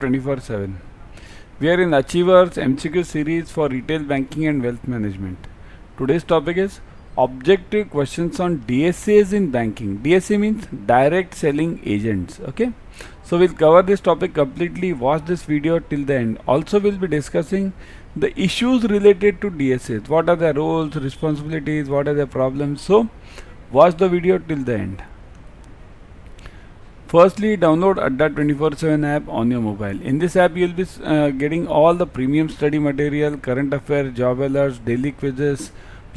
24/7. We are in Achievers MCQ series for retail banking and wealth management. Today's topic is objective questions on DSAs in banking. DSA means direct selling agents. Okay, so we'll cover this topic completely. Watch this video till the end. Also, we'll be discussing the issues related to DSAs. What are their roles, responsibilities, what are their problems. So watch the video till the end. Firstly, download Adda 24/7 app on your mobile. In this app, you will be getting all the premium study material, current affairs, job alerts, daily quizzes,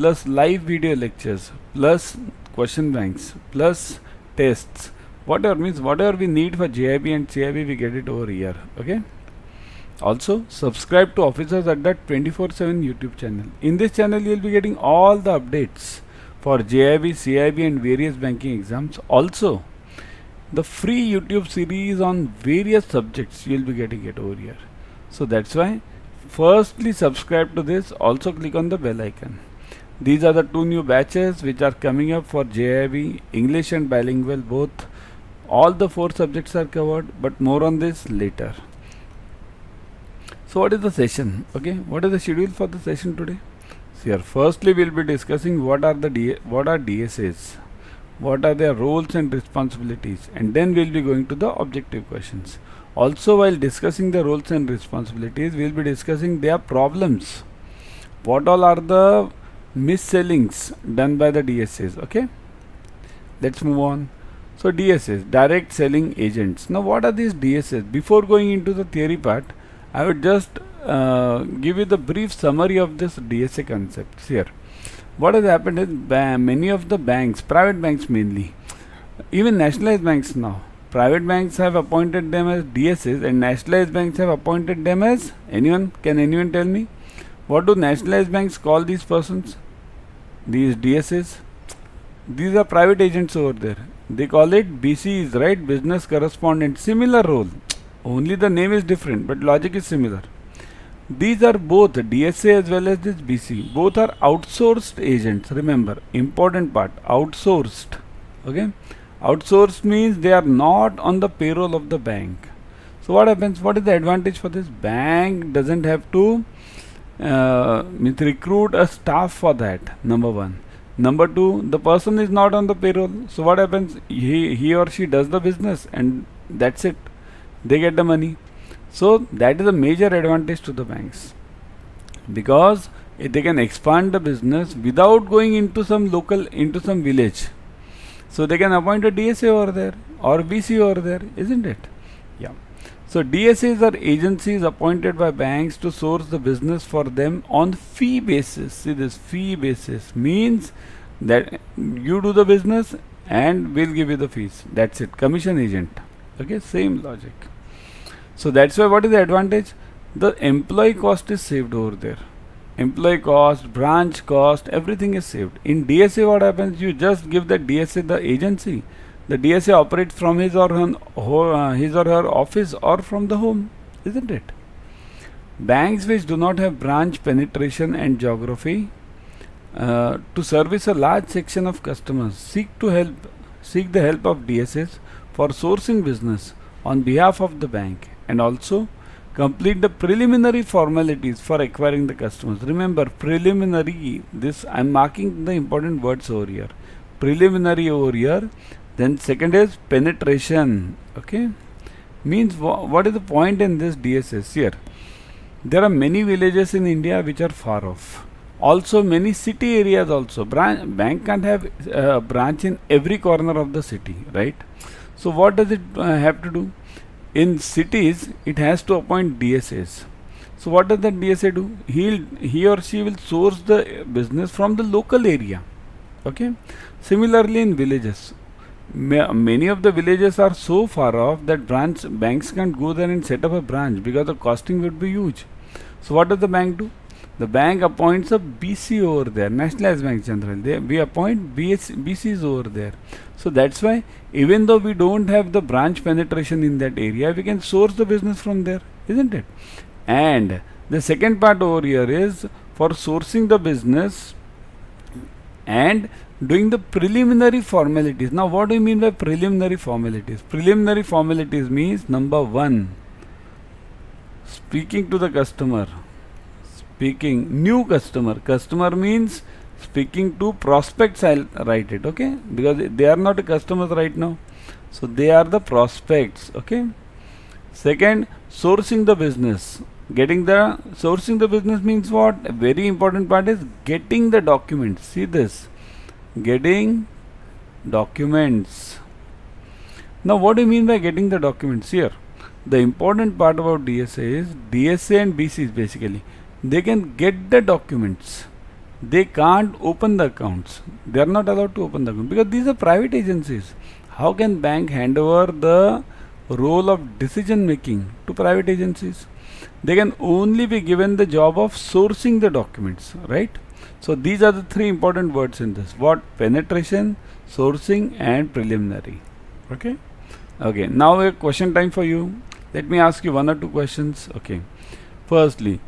plus live video lectures, plus question banks, plus tests. Whatever we need for JAIIB and CAIIB, we get it over here. Okay. Also, subscribe to Officers Adda 24/7 YouTube channel. In this channel, you will be getting all the updates for JAIIB, CAIIB, and various banking exams. Also, the free YouTube series on various subjects you will be getting it over here. So that's why firstly subscribe to this. Also click on the bell icon. These are the two new batches which are coming up for JAIIB, English and bilingual both. All the 4 subjects are covered, but more on this later. So what is the session? Okay, what is the schedule for the session today? So here firstly we'll be discussing what are DSAs. What are their roles and responsibilities, and then we'll be going to the objective questions. Also, while discussing the roles and responsibilities, we'll be discussing their problems. What all are the mis-sellings done by the DSAs? Okay, let's move on. So DSAs, direct selling agents. Now what are these DSAs? Before going into the theory part, I would just give you the brief summary of this DSA concepts here. What has happened is many of the banks, private banks mainly, even nationalized banks now, private banks have appointed them as DSAs and nationalized banks have appointed them as can anyone tell me? What do nationalized banks call these persons? These DSAs? These are private agents over there. They call it BCs, right? Business correspondent. Similar role. Only the name is different, but logic is similar. These are both DSA as well as this BC. Both are outsourced agents. Remember, important part, outsourced. Okay, outsourced means they are not on the payroll of the bank. So what happens? What is the advantage for this? Bank doesn't have to recruit a staff for that. Number one. Number two, the person is not on the payroll. So what happens? He or she does the business and that's it. They get the money. So that is a major advantage to the banks, because they can expand the business without going into some village. So they can appoint a DSA over there or BC over there, isn't it? Yeah. So DSAs are agencies appointed by banks to source the business for them on fee basis. See, this fee basis means that you do the business and we'll give you the fees. That's it. Commission agent. Okay, same logic. So that's why what is the advantage? The employee cost is saved over there. Employee cost, branch cost, everything is saved. In DSA what happens? You just give the DSA the agency. The DSA operates from his or her office or from the home, isn't it? Banks which do not have branch penetration and geography to service a large section of customers seek the help of DSAs for sourcing business on behalf of the bank, and also complete the preliminary formalities for acquiring the customers. Remember, preliminary, this I am marking the important words over here. Preliminary over here. Then second is penetration. Okay, means what is the point in this DSS here? There are many villages in India which are far off. Also many city areas also. Bank can't have a branch in every corner of the city, right? So what does it have to do? In cities, it has to appoint DSAs. So what does that DSA do? He or she will source the business from the local area. Okay. Similarly, in villages, many of the villages are so far off that banks can't go there and set up a branch because the costing would be huge. So what does the bank do? The bank appoints a BC over there, nationalized banks generally. We appoint BCs over there. So that's why even though we don't have the branch penetration in that area, we can source the business from there, isn't it? And the second part over here is for sourcing the business and doing the preliminary formalities. Now what do you mean by preliminary formalities? Preliminary formalities means number one, speaking to the customer. Speaking, new customer. Customer means speaking to prospects, I'll write it, okay? Because they are not customers right now. So they are the prospects, okay? Second, sourcing the business. Sourcing the business means what? A very important part is getting the documents. See this. Getting documents. Now what do you mean by getting the documents here? The important part about DSA is DSA and BCs basically. They can get the documents. They can't open the accounts. They are not allowed to open the account because these are private agencies. How can bank hand over the role of decision making to private agencies? They can only be given the job of sourcing the documents, right? So these are the three important words in this. What? Penetration, sourcing and preliminary. Okay? Okay, now a question time for you. Let me ask you one or two questions. Okay. Firstly,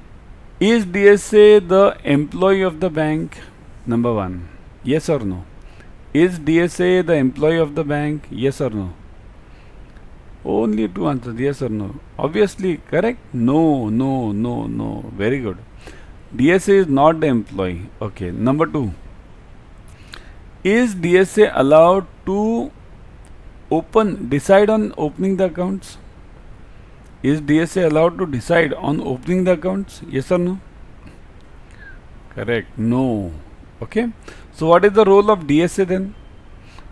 is DSA the employee of the bank? Number one. Yes or no? Is DSA the employee of the bank? Yes or no? Only two answers, yes or no. Obviously, correct? No, no, no, no. Very good. DSA is not the employee. Okay. Number two. Is DSA allowed to decide on opening the accounts? Is DSA allowed to decide on opening the accounts? Yes or no? Correct. No. Okay. So what is the role of DSA then?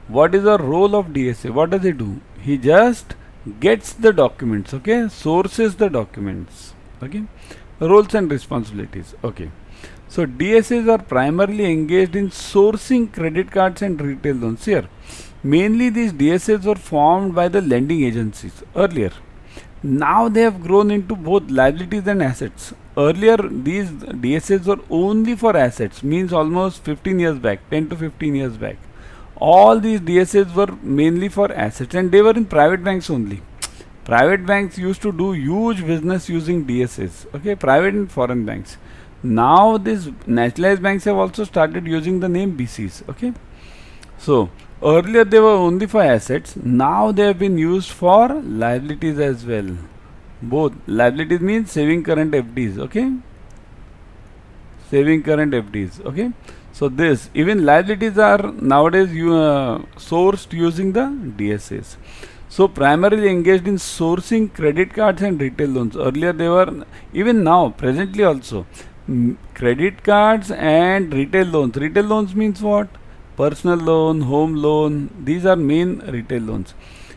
What is the role of DSA? What does he do? He just gets the documents. Okay. Sources the documents. Okay. Roles and responsibilities. Okay. So DSAs are primarily engaged in sourcing credit cards and retail loans. Here, mainly these DSAs were formed by the lending agencies earlier. Now they have grown into both liabilities and assets. Earlier these DSAs were only for assets, means almost 15 years back, 10 to 15 years back. All these DSAs were mainly for assets and they were in private banks only. Private banks used to do huge business using DSAs, okay, private and foreign banks. Now these nationalized banks have also started using the name BCs, okay. So earlier they were only for assets, now they have been used for liabilities as well. Both. Liabilities means saving current FDs, okay. Saving current FDs, okay. So this, even liabilities are nowadays sourced using the DSAs. So primarily engaged in sourcing credit cards and retail loans. Earlier they were, even now, presently also, credit cards and retail loans. Retail loans means what? Personal loan, home loan, these are main retail loans.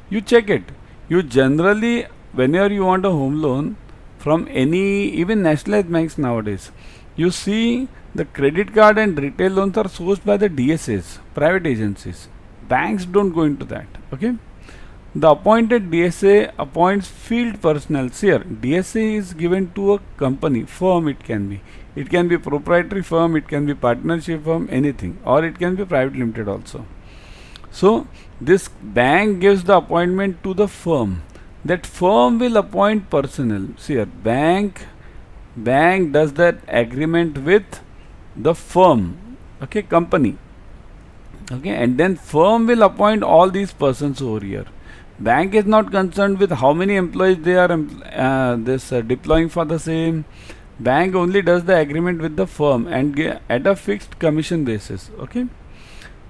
You check it. You generally, whenever you want a home loan from any, even nationalized banks nowadays, you see the credit card and retail loans are sourced by the DSAs, private agencies. Banks don't go into that, okay. The appointed DSA appoints field personnel. Here, DSA is given to a company, firm it can be. It can be proprietary firm, it can be partnership firm, anything. Or it can be private limited also. So, this bank gives the appointment to the firm. That firm will appoint personnel. See here, bank does that agreement with the firm, okay, company. Okay, and then firm will appoint all these persons over here. Bank is not concerned with how many employees they are deploying for the same. Bank only does the agreement with the firm and at a fixed commission basis. Okay.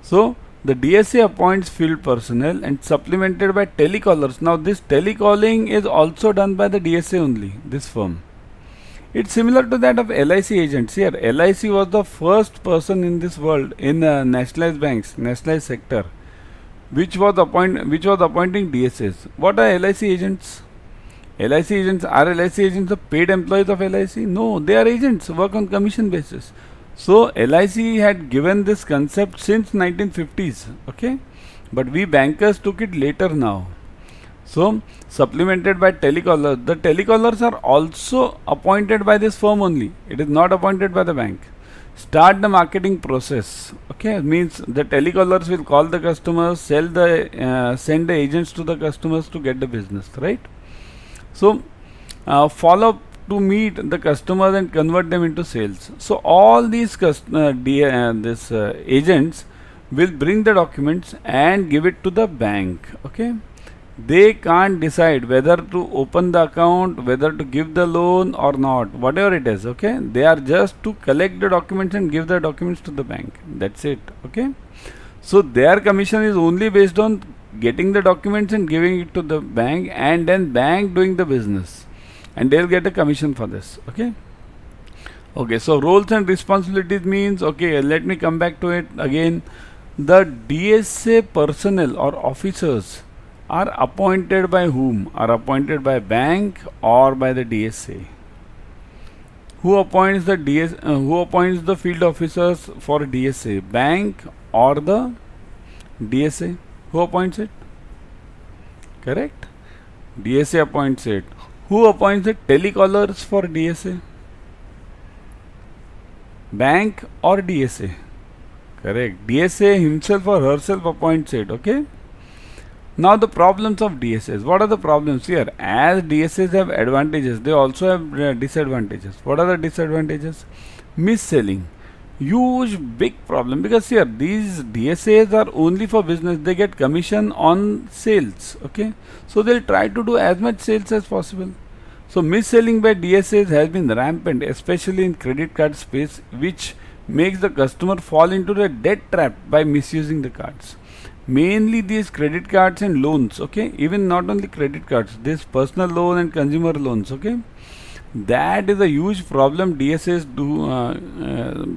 So the DSA appoints field personnel and supplemented by telecallers. Now this telecalling is also done by the DSA only, this firm. It's similar to that of LIC agents. Here LIC was the first person in this world in nationalized banks, nationalized sector, which was appointing DSAs. What are LIC agents? LIC agents, are LIC agents the paid employees of LIC? No, they are agents, work on commission basis. So LIC had given this concept since 1950s, okay, but we bankers took it later now. So supplemented by telecallers. The telecallers are also appointed by this firm only. It is not appointed by the bank. Start the marketing process. Okay, means the telecallers will call the customers, send the agents to the customers to get the business, right? So follow up to meet the customers and convert them into sales. So all these agents will bring the documents and give it to the bank. Okay, they can't decide whether to open the account, whether to give the loan or not, whatever it is, okay? They are just to collect the documents and give the documents to the bank. That's it, okay? So their commission is only based on getting the documents and giving it to the bank, and then bank doing the business, and they'll get a commission for this, okay? Okay, so roles and responsibilities means, okay, let me come back to it again. The DSA personnel or officers are appointed by whom? Are appointed by bank or by the DSA? Who appoints the who appoints the field officers for DSA? Bank or the DSA? Who appoints it? Correct? DSA appoints it. Who appoints the telecallers for DSA? Bank or DSA? Correct. DSA himself or herself appoints it, okay? Now the problems of DSAs. What are the problems here? As DSAs have advantages, they also have disadvantages. What are the disadvantages? Mis-selling. Huge big problem, because here these DSAs are only for business. They get commission on sales, okay? So they'll try to do as much sales as possible. So mis-selling by DSAs has been rampant, especially in credit card space, which makes the customer fall into the debt trap by misusing the cards. Mainly these credit cards and loans, okay? Even not only credit cards, this personal loan and consumer loans, okay? That is a huge problem DSAs do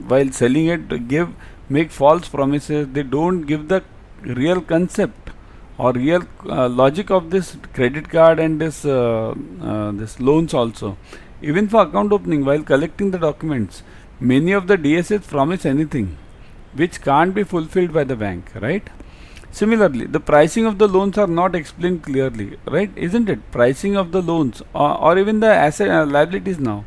while selling it. Make false promises. They don't give the real concept or real logic of this credit card and this loans also. Even for account opening, while collecting the documents, many of the DSAs promise anything which can't be fulfilled by the bank, right? Similarly, the pricing of the loans are not explained clearly, right? Isn't it? Pricing of the loans or even the asset liabilities now,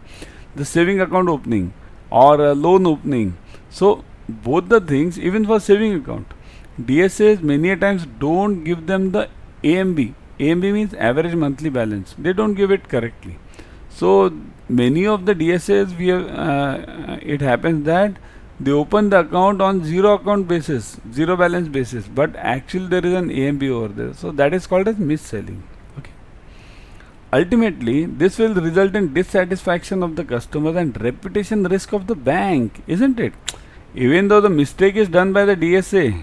the saving account opening or loan opening. So both the things, even for saving account, DSAs many a times don't give them the AMB. AMB means average monthly balance. They don't give it correctly. So many of the DSAs, it happens that they open the account on zero account basis, zero balance basis, but actually there is an AMB over there. So that is called as mis-selling. Okay. Ultimately, this will result in dissatisfaction of the customers and reputation risk of the bank, isn't it? Even though the mistake is done by the DSA,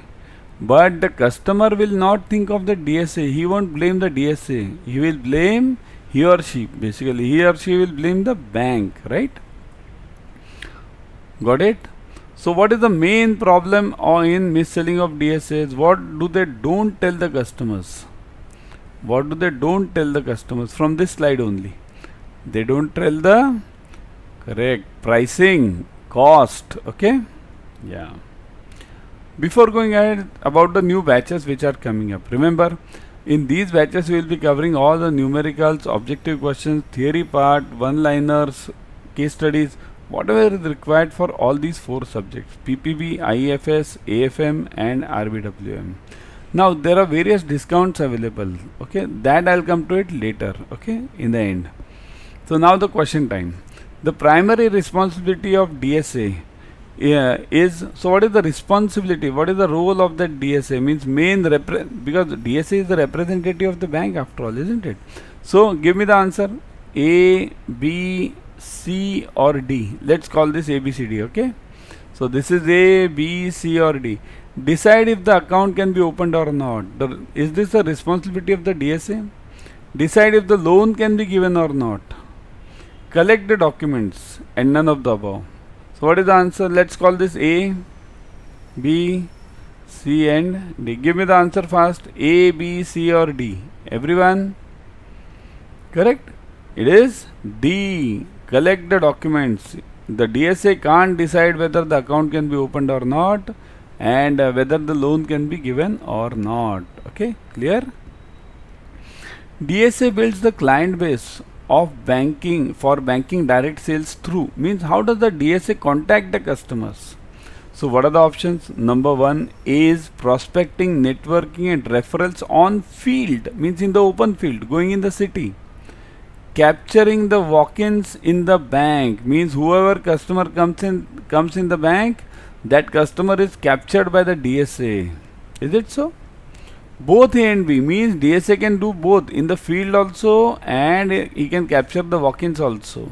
but the customer will not think of the DSA. He won't blame the DSA. He will blame he or she. Basically, he or she will blame the bank, right? Got it? So what is the main problem in mis-selling of DSAs? What do they don't tell the customers? What do they don't tell the customers? From this slide only. They don't tell the correct pricing, cost, okay? Yeah. Before going ahead about the new batches which are coming up, remember in these batches we will be covering all the numericals, objective questions, theory part, one-liners, case studies, whatever is required for all these 4 subjects: PPB, IFS, AFM and RBWM. Now there are various discounts available, okay? That I'll come to it later, okay, in the end. So now the question time. The primary responsibility of DSA is, so what is the responsibility? What is the role of that DSA? Means because DSA is the representative of the bank after all, isn't it? So give me the answer: A, B, C or D. Let's call this A, B, C, D, okay? So this is A, B, C or D. Decide if the account can be opened or not. Is this the responsibility of the DSA? Decide if the loan can be given or not. Collect the documents and none of the above. So what is the answer? Let's call this A, B, C and D. Give me the answer fast. A, B, C or D. Everyone? Correct? It is D. Collect the documents. The DSA can't decide whether the account can be opened or not, and whether the loan can be given or not. Okay, clear? DSA builds the client base of banking for banking direct sales through. Means how does the DSA contact the customers? So what are the options? Number 1 is prospecting, networking and referrals on field. Means in the open field, going in the city. Capturing the walk-ins in the bank. Means whoever customer comes in the bank, that customer is captured by the DSA. Is it so? Both A and B means DSA can do both in the field also, and he can capture the walk-ins also.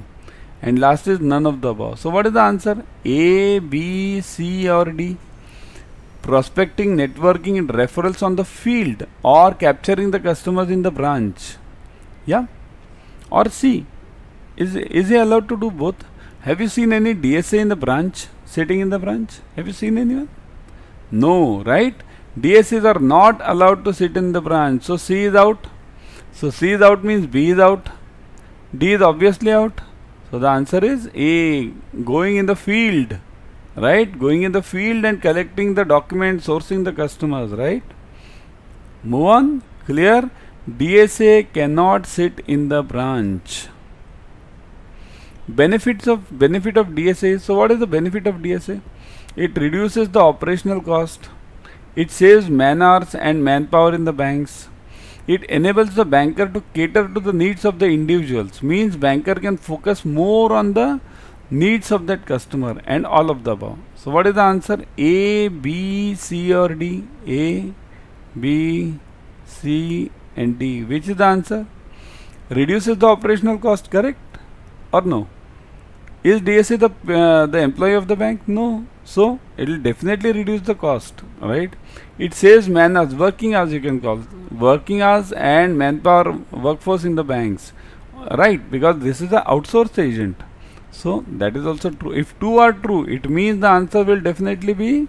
And last is none of the above. So what is the answer? A, B, C or D? Prospecting, networking and referrals on the field, or capturing the customers in the branch. Yeah. Or C. Is he allowed to do both? Have you seen any DSA in the branch, sitting in the branch? Have you seen anyone? No, right? DSAs are not allowed to sit in the branch. So C is out. So C is out means B is out. D is obviously out. So the answer is A, going in the field. Right? Going in the field and collecting the documents, sourcing the customers, right? Move on. Clear? DSA cannot sit in the branch. Benefit of DSA. So what is the benefit of DSA? It reduces the operational cost. It saves man hours and manpower in the banks. It enables the banker to cater to the needs of the individuals. Means banker can focus more on the needs of that customer, and all of the above. So what is the answer? A, B, C or D? A, B, C and D. Which is the answer? Reduces the operational cost, correct or no? Is DSA the employee of the bank? No. So it will definitely reduce the cost, right? It saves man hours, working hours you can call, working hours and manpower workforce in the banks, right? Because this is the outsourced agent. So that is also true. If two are true, it means the answer will definitely be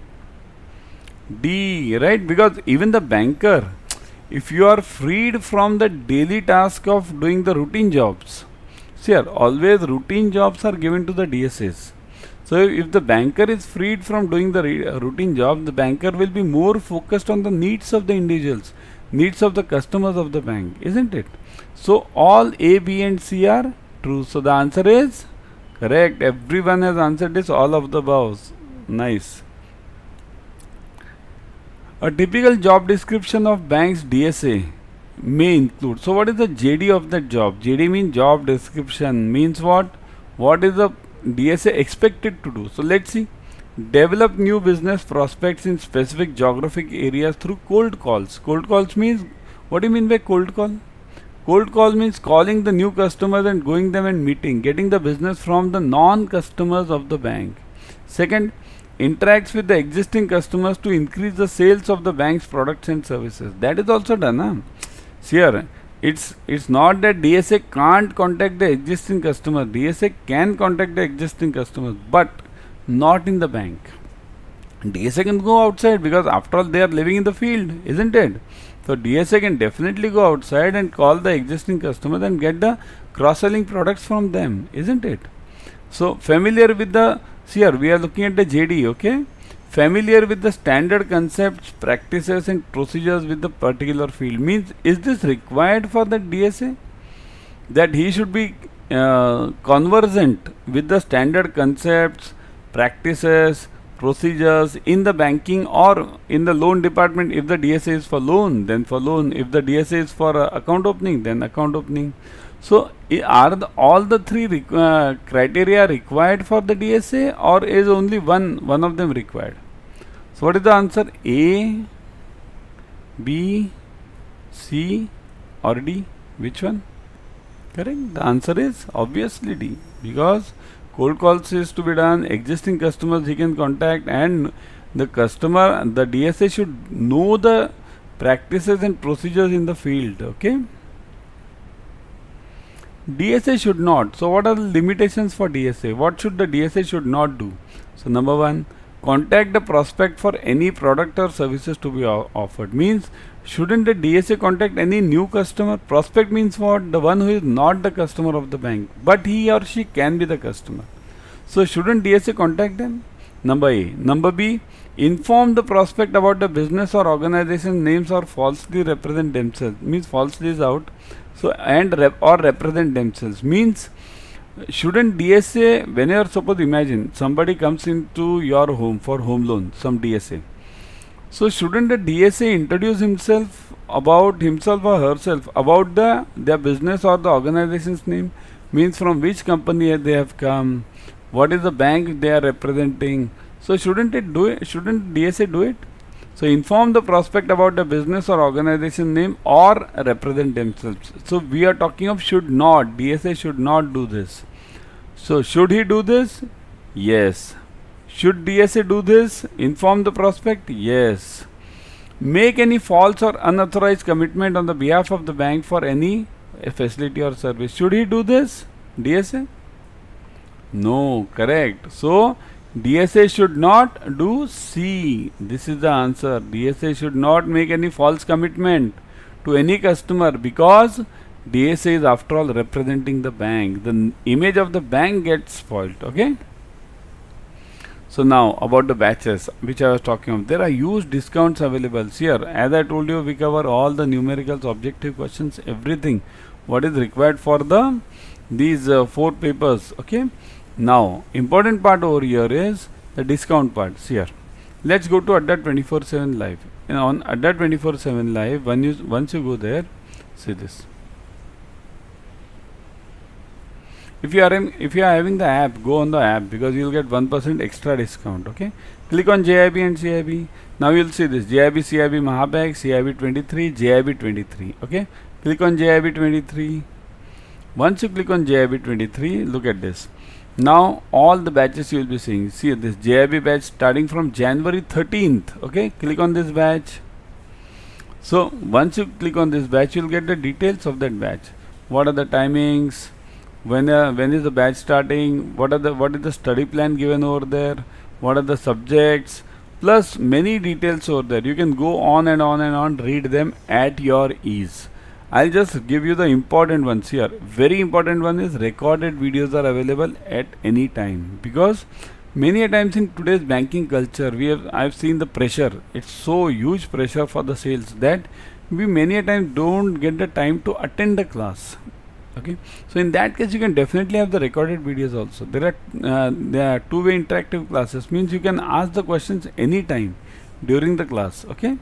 D, right? Because even the banker, if you are freed from the daily task of doing the routine jobs, see here, always routine jobs are given to the DSAs. So if the banker is freed from doing the routine job, the banker will be more focused on the needs of the individuals, needs of the customers of the bank, isn't it? So all A, B and C are true. So the answer is correct. Everyone has answered this, all of the above. Nice. A typical job description of bank's DSA may include. So what is the JD of that job? JD means job description. Means what? What is the DSA expected to do? So let's see. Develop new business prospects in specific geographic areas through cold calls. Cold calls means, what do you mean by cold call? Cold call means calling the new customers and going them and meeting, getting the business from the non-customers of the bank. Second, interacts with the existing customers to increase the sales of the bank's products and services. That is also done. Huh? See here, it's not that DSA can't contact the existing customer. DSA can contact the existing customers, but not in the bank. DSA can go outside because after all they are living in the field, isn't it? So DSA can definitely go outside and call the existing customers and get the cross-selling products from them, isn't it? So familiar with the, see here, we are looking at the JD, okay? Familiar with the standard concepts, practices and procedures with the particular field. Means, is this required for the DSA? That he should be conversant with the standard concepts, practices, procedures in the banking or in the loan department. If the DSA is for loan, then for loan. If the DSA is for account opening, then account opening. So are all the three criteria required for the DSA, or is only one of them required? So what is the answer? A, B, C or D? Which one? Correct. The answer is obviously D, because cold calls is to be done, existing customers he can contact, and the customer, the DSA should know the practices and procedures in the field. Okay. DSA should not. So what are the limitations for DSA? What should the DSA should not do? So number one, contact the prospect for any product or services to be offered. Means, shouldn't the DSA contact any new customer? Prospect means what? The one who is not the customer of the bank, but he or she can be the customer. So shouldn't DSA contact them? Number A. Number B, inform the prospect about the business or organization names or falsely represent themselves. Means falsely is out. So and or represent themselves. Means, shouldn't DSA, when you are, suppose imagine somebody comes into your home for home loan, some DSA. So shouldn't the DSA introduce himself or herself about their business or the organization's name? Means from which company they have come, what is the bank they are representing. So shouldn't DSA do it? So inform the prospect about the business or organization name or represent themselves. So we are talking of should not. DSA should not do this. So should he do this? Yes. Should DSA do this? Inform the prospect? Yes. Make any false or unauthorized commitment on the behalf of the bank for any facility or service. Should he do this? DSA? No, correct. So DSA should not do C. This is the answer. DSA should not make any false commitment to any customer because DSA is after all representing the bank. The image of the bank gets spoiled. Okay. So now about the batches which I was talking of. There are huge discounts available here. As I told you, we cover all the numericals, objective questions, everything what is required for the these 4 papers. Okay. Now important part over here is the discount part. Here let's go to Adda 24/7 live. And on Adda 24/7 live, once you go there, see this. If you are having the app, go on the app because you will get 1% extra discount. Okay, click on JAIIB and CAIIB. Now you will see this JAIIB, CAIIB Mahabag, CAIIB 23, JAIIB 23. Okay, click on JAIIB 23. Once you click on JAIIB 23, look at this. Now all the batches you will be seeing. See this JAIIB batch starting from January 13th. Okay, click on this batch. So once you click on this batch, you will get the details of that batch. What are the timings? When is the batch starting? What is the study plan given over there? What are the subjects? Plus many details over there. You can go on and on and on, read them at your ease. I'll just give you the important ones here. Very important one is recorded videos are available at any time, because many a times in today's banking culture I've seen the pressure. It's so huge pressure for the sales that we many a time don't get the time to attend the class. Okay, so in that case you can definitely have the recorded videos also. There are two-way interactive classes, means you can ask the questions anytime during the class. Okay,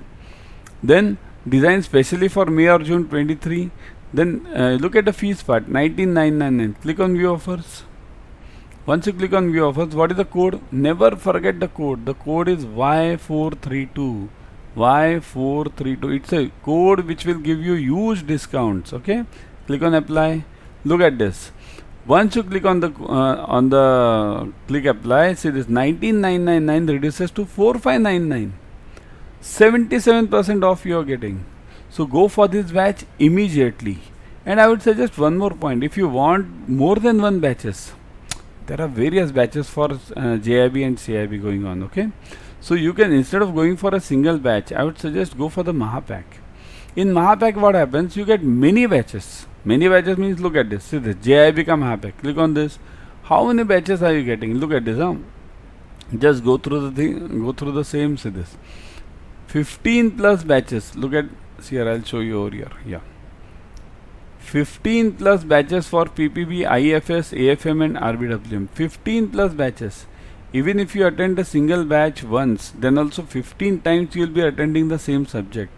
then designed specially for May or June 23. Then look at the fees part, 19,999. Click on view offers. Once you click on view offers, what is the code? Never forget the code. The code is Y432. Y432. It's a code which will give you huge discounts. Okay, click on apply. Look at this. Once you click on the click apply, see this 19,999 reduces to 4,599. 77% off you are getting. So go for this batch immediately. And I would suggest one more point. If you want more than one batches, there are various batches for JAIIB and CAIIB going on. Okay, so you can, instead of going for a single batch, I would suggest go for the Mahapack. In Mahapack, what happens? You get many batches. Many batches means, look at this. See this JAIIB ka Mahapack. Click on this. How many batches are you getting? Look at this. Just go through the thing. Go through the same. See this. 15 plus batches. Look at here. I'll show you over here. Yeah. 15 plus batches for PPB, IFS, AFM and RBWM. 15 plus batches. Even if you attend a single batch once, then also 15 times you will be attending the same subject.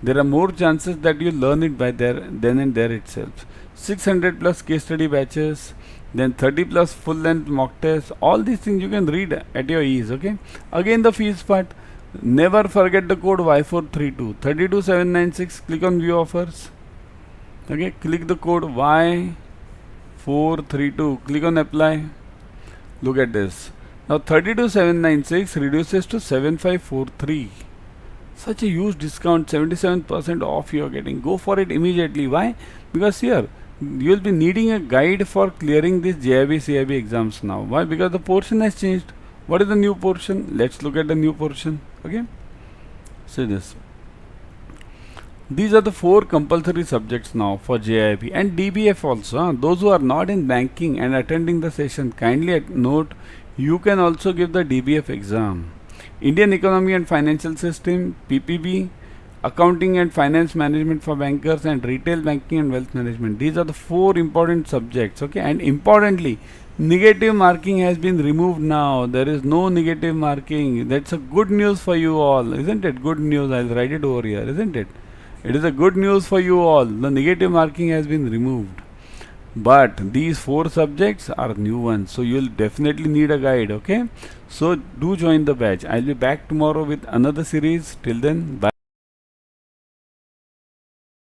There are more chances that you learn it by then and there itself. 600 plus case study batches, then 30 plus full length mock tests. All these things you can read at your ease. Okay. Again the fees part. Never forget the code Y432. 32,796. Click on view offers. Okay. Click the code Y432. Click on apply. Look at this. Now 32,796 reduces to 7,543. Such a huge discount, 77% off you are getting. Go for it immediately. Why? Because here you will be needing a guide for clearing these JAIIB, CAIIB exams now. Why? Because the portion has changed. What is the new portion? Let's look at the new portion. Okay. See this. These are the 4 compulsory subjects now for JAIIB and DBF also. Those who are not in banking and attending the session, kindly note, you can also give the DBF exam. Indian Economy and Financial System, PPB, Accounting and Finance Management for Bankers, and Retail Banking and Wealth Management. These are the 4 important subjects. Okay, and importantly, negative marking has been removed now. There is no negative marking. That's a good news for you all, isn't it? Good news. I'll write it over here, isn't it? It is a good news for you all. The negative marking has been removed. but these 4 subjects are new ones, so you'll definitely need a guide. Okay, so do join the batch. I'll be back tomorrow with another series. Till then, bye.